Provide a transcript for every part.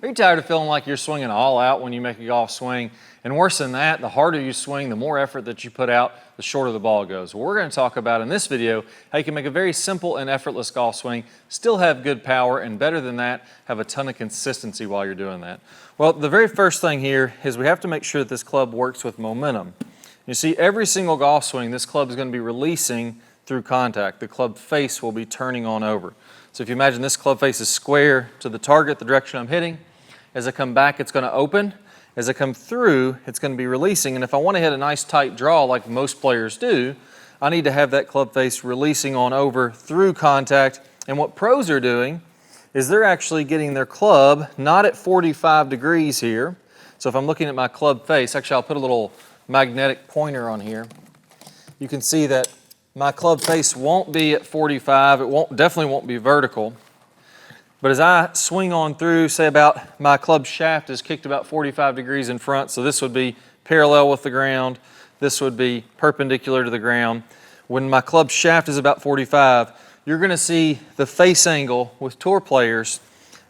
Are you tired of feeling like you're swinging all out when you make a golf swing? And worse than that, the harder you swing, the more effort that you put out, the shorter the ball goes. Well, we're going to talk about in this video how you can make a very simple and effortless golf swing, still have good power, and better than that, have a ton of consistency while you're doing that. Well, the very first thing here is we have to make sure that this club works with momentum. You see, every single golf swing, this club is going to be releasing through contact. The club face will be turning on over. So if you imagine this club face is square to the target, the direction I'm hitting, as I come back, it's going to open. As I come through, it's going to be releasing. And if I want to hit a nice tight draw like most players do, I need to have that club face releasing on over through contact. And what pros are doing is they're actually getting their club not at 45 degrees here. So if I'm looking at my club face, actually I'll put a little magnetic pointer on here. You can see that my club face won't be at 45. It definitely won't be vertical. But as I swing on through, say about my club shaft is kicked about 45 degrees in front, so this would be parallel with the ground. This would be perpendicular to the ground. When my club shaft is about 45, you're going to see the face angle with tour players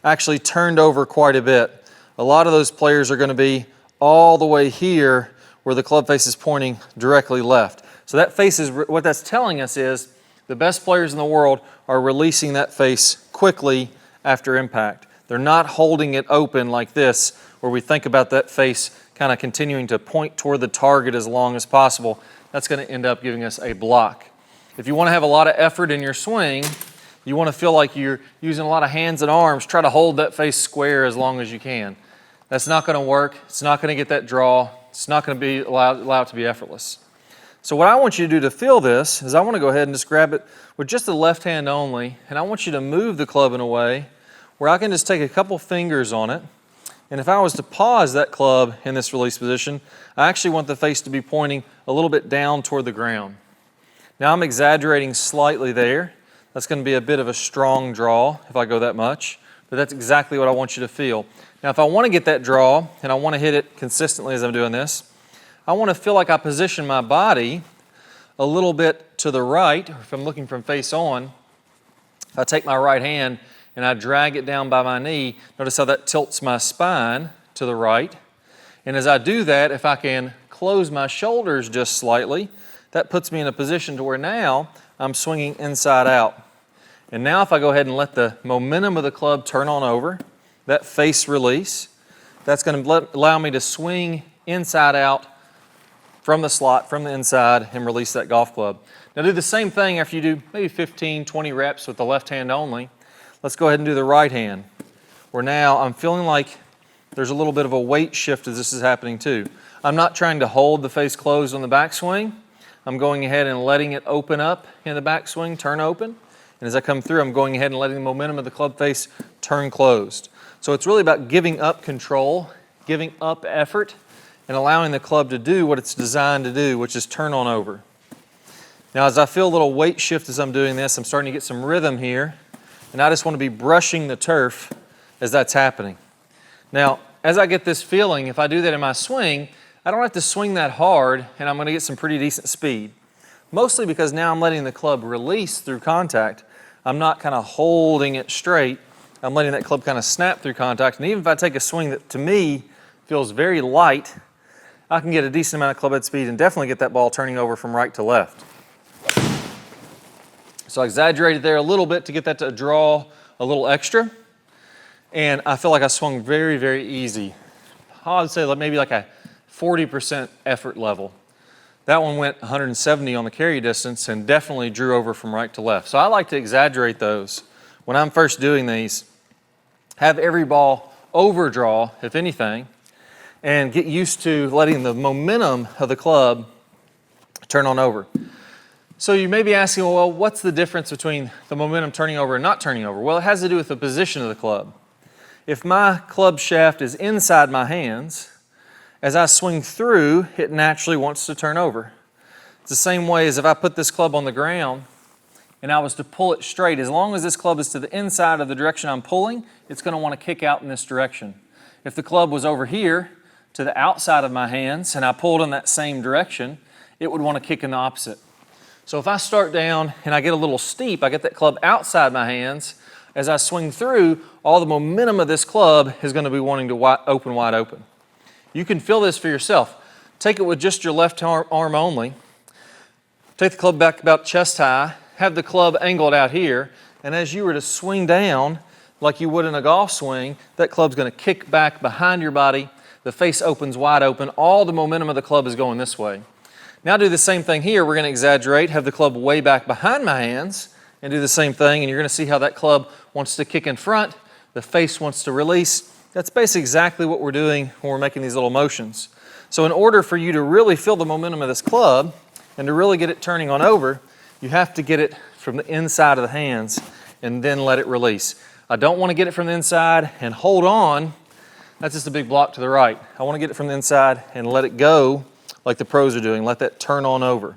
actually turned over quite a bit. A lot of those players are going to be all the way here where the club face is pointing directly left. So that face is, what that's telling us is the best players in the world are releasing that face quickly after impact. They're not holding it open like this, where we think about that face kind of continuing to point toward the target as long as possible. That's going to end up giving us a block. If you want to have a lot of effort in your swing, you want to feel like you're using a lot of hands and arms, try to hold that face square as long as you can. That's not going to work. It's not going to get that draw. It's not going to be allow it to be effortless. So what I want you to do to feel this is I want to go ahead and just grab it with just the left hand only, and I want you to move the club in a way where I can just take a couple fingers on it. And if I was to pause that club in this release position, I actually want the face to be pointing a little bit down toward the ground. Now I'm exaggerating slightly there. That's going to be a bit of a strong draw if I go that much, but that's exactly what I want you to feel. Now if I want to get that draw and I want to hit it consistently as I'm doing this, I want to feel like I position my body a little bit to the right. If I'm looking from face on, if I take my right hand and I drag it down by my knee, notice how that tilts my spine to the right. And as I do that, if I can close my shoulders just slightly, that puts me in a position to where now I'm swinging inside out. And now if I go ahead and let the momentum of the club turn on over, that face release, that's going to allow me to swing inside out from the slot, from the inside, and release that golf club. Now do the same thing after you do maybe 15, 20 reps with the left hand only. Let's go ahead and do the right hand, where now I'm feeling like there's a little bit of a weight shift as this is happening too. I'm not trying to hold the face closed on the backswing. I'm going ahead and letting it open up in the backswing, turn open. And as I come through, I'm going ahead and letting the momentum of the club face turn closed. So it's really about giving up control, giving up effort, and allowing the club to do what it's designed to do, which is turn on over. Now as I feel a little weight shift as I'm doing this, I'm starting to get some rhythm here. And I just want to be brushing the turf as that's happening. Now, as I get this feeling, if I do that in my swing, I don't have to swing that hard, and I'm going to get some pretty decent speed. Mostly because now I'm letting the club release through contact. I'm not kind of holding it straight. I'm letting that club kind of snap through contact. And even if I take a swing that, to me, feels very light, I can get a decent amount of club head speed and definitely get that ball turning over from right to left. So I exaggerated there a little bit to get that to draw a little extra. And I feel like I swung very, very easy. I would say maybe like a 40% effort level. That one went 170 on the carry distance and definitely drew over from right to left. So I like to exaggerate those when I'm first doing these. Have every ball overdraw, if anything, and get used to letting the momentum of the club turn on over. So you may be asking, well, what's the difference between the momentum turning over and not turning over? Well, it has to do with the position of the club. If my club shaft is inside my hands, as I swing through, it naturally wants to turn over. It's the same way as if I put this club on the ground and I was to pull it straight. As long as this club is to the inside of the direction I'm pulling, it's going to want to kick out in this direction. If the club was over here to the outside of my hands and I pulled in that same direction, it would want to kick in the opposite. So if I start down and I get a little steep, I get that club outside my hands, as I swing through, all the momentum of this club is going to be wanting to open wide open. You can feel this for yourself. Take it with just your left arm only. Take the club back about chest high, have the club angled out here, and as you were to swing down like you would in a golf swing, that club's going to kick back behind your body, the face opens wide open, all the momentum of the club is going this way. Now do the same thing here. We're going to exaggerate, have the club way back behind my hands, and do the same thing, and you're going to see how that club wants to kick in front, the face wants to release. That's basically exactly what we're doing when we're making these little motions. So in order for you to really feel the momentum of this club and to really get it turning on over, you have to get it from the inside of the hands and then let it release. I don't want to get it from the inside and hold on. That's just a big block to the right. I want to get it from the inside and let it go like the pros are doing. Let that turn on over.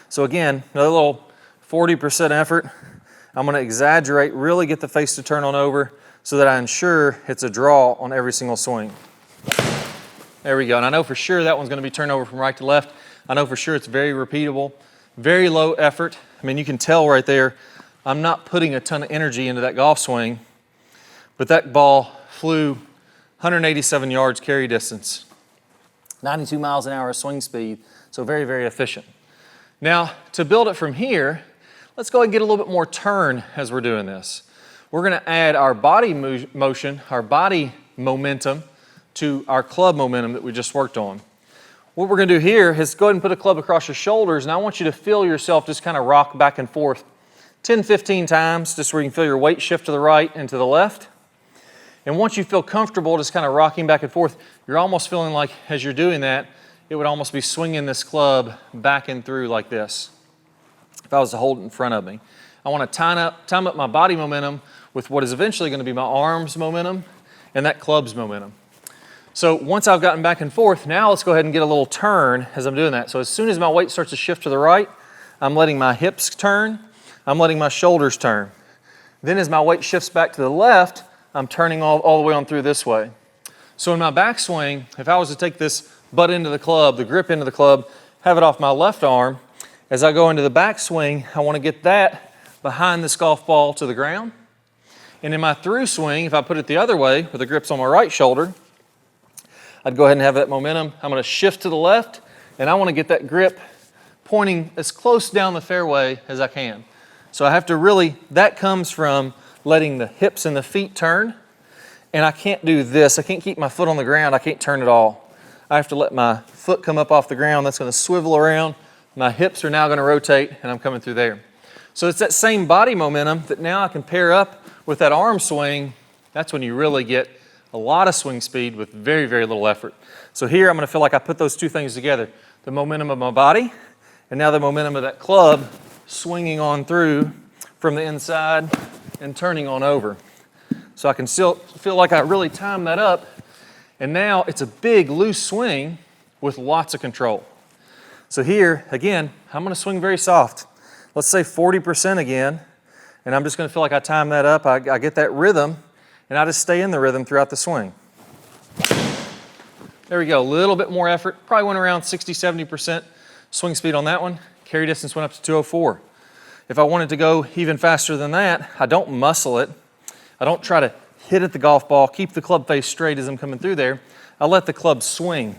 So again, another little 40% effort. I'm going to exaggerate, really get the face to turn on over so that I ensure it's a draw on every single swing. There we go. And I know for sure that one's going to be turned over from right to left. I know for sure it's very repeatable, very low effort. I mean, you can tell right there, I'm not putting a ton of energy into that golf swing, but that ball flew 187 yards carry distance, 92 miles an hour swing speed, so very, very efficient. Now, to build it from here, let's go ahead and get a little bit more turn as we're doing this. We're going to add our body motion, our body momentum to our club momentum that we just worked on. What we're going to do here is go ahead and put a club across your shoulders, and I want you to feel yourself just kind of rock back and forth 10, 15 times, just where you can feel your weight shift to the right and to the left. And once you feel comfortable just kind of rocking back and forth, you're almost feeling like as you're doing that, it would almost be swinging this club back and through like this. If I was to hold it in front of me. I want to time up my body momentum with what is eventually going to be my arms momentum and that club's momentum. So once I've gotten back and forth, now let's go ahead and get a little turn as I'm doing that. So as soon as my weight starts to shift to the right, I'm letting my hips turn, I'm letting my shoulders turn. Then as my weight shifts back to the left, I'm turning all the way on through this way. So in my backswing, if I was to take this butt into the club, the grip into the club, have it off my left arm, as I go into the backswing, I want to get that behind this golf ball to the ground. And in my through swing, if I put it the other way, with the grip's on my right shoulder, I'd go ahead and have that momentum. I'm going to shift to the left, and I want to get that grip pointing as close down the fairway as I can. So I have to really, that comes from letting the hips and the feet turn, and I can't do this. I can't keep my foot on the ground. I can't turn at all. I have to let my foot come up off the ground. That's going to swivel around. My hips are now going to rotate, and I'm coming through there. So it's that same body momentum that now I can pair up with that arm swing. That's when you really get a lot of swing speed with very, very little effort. So here I'm going to feel like I put those two things together. The momentum of my body, and now the momentum of that club swinging on through from the inside and turning on over. So I can still feel like I really timed that up, and now it's a big loose swing with lots of control. So here, again, I'm going to swing very soft. Let's say 40% again, and I'm just going to feel like I time that up. I get that rhythm, and I just stay in the rhythm throughout the swing. There we go, a little bit more effort. Probably went around 60, 70% swing speed on that one. Carry distance went up to 204. If I wanted to go even faster than that, I don't muscle it. I don't try to hit at the golf ball, keep the club face straight as I'm coming through there. I let the club swing.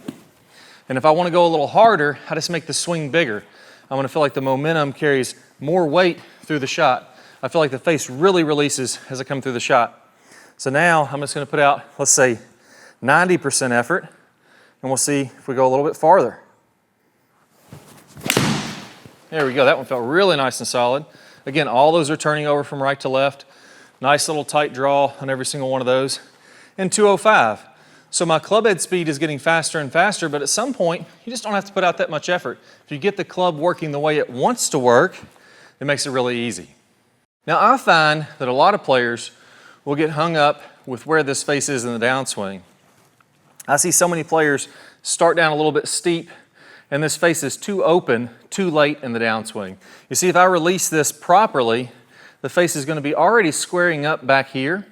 And if I want to go a little harder, I just make the swing bigger. I'm going to feel like the momentum carries more weight through the shot. I feel like the face really releases as I come through the shot. So now I'm just going to put out, let's say, 90% effort, and we'll see if we go a little bit farther. There we go. That one felt really nice and solid. Again, all those are turning over from right to left. Nice little tight draw on every single one of those. And 205. So my club head speed is getting faster and faster, but at some point, you just don't have to put out that much effort. If you get the club working the way it wants to work, it makes it really easy. Now, I find that a lot of players will get hung up with where this face is in the downswing. I see so many players start down a little bit steep, and this face is too open too late in the downswing. You see, if I release this properly, the face is going to be already squaring up back here,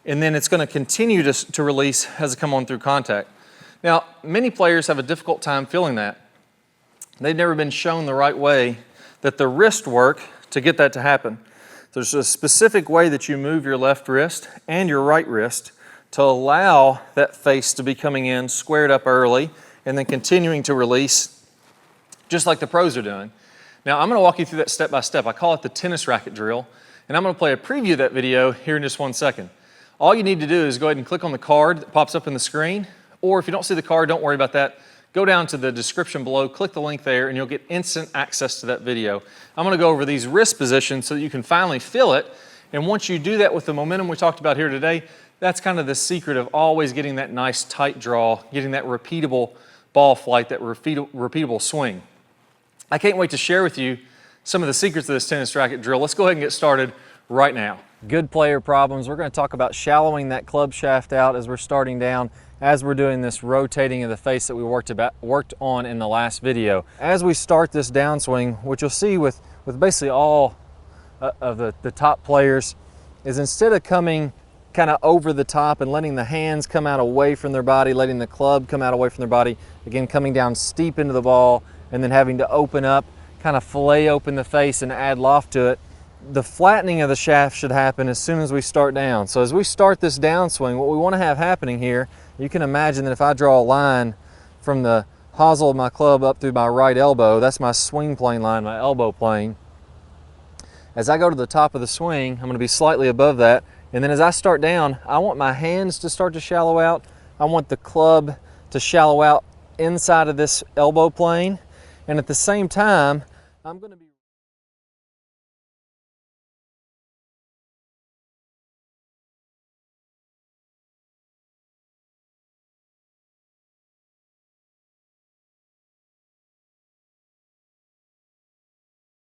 and then it's going to continue to release as it come on through contact. Now, many players have a difficult time feeling that. They've never been shown the right way that the wrist work to get that to happen. There's a specific way that you move your left wrist and your right wrist to allow that face to be coming in squared up early and then continuing to release just like the pros are doing. Now I'm going to walk you through that step by step. I call it the tennis racket drill, and I'm going to play a preview of that video here in just 1 second. All you need to do is go ahead and click on the card that pops up in the screen, or if you don't see the card, don't worry about that. Go down to the description below, click the link there, and you'll get instant access to that video. I'm going to go over these wrist positions so that you can finally feel it, and once you do that with the momentum we talked about here today, that's kind of the secret of always getting that nice tight draw, getting that repeatable ball flight, that repeatable swing. I can't wait to share with you some of the secrets of this tennis racket drill. Let's go ahead and get started right now. Good player problems. We're going to talk about shallowing that club shaft out as we're starting down, as we're doing this rotating of the face that we worked on in the last video. As we start this downswing, what you'll see with basically all of the top players is instead of coming kind of over the top and letting the hands come out away from their body, letting the club come out away from their body, again coming down steep into the ball and then having to open up, kind of fillet open the face and add loft to it. The flattening of the shaft should happen as soon as we start down. So as we start this downswing, what we want to have happening here, you can imagine that if I draw a line from the hosel of my club up through my right elbow, that's my swing plane line, my elbow plane. As I go to the top of the swing, I'm going to be slightly above that. And then as I start down, I want my hands to start to shallow out. I want the club to shallow out inside of this elbow plane. And at the same time, I'm going to be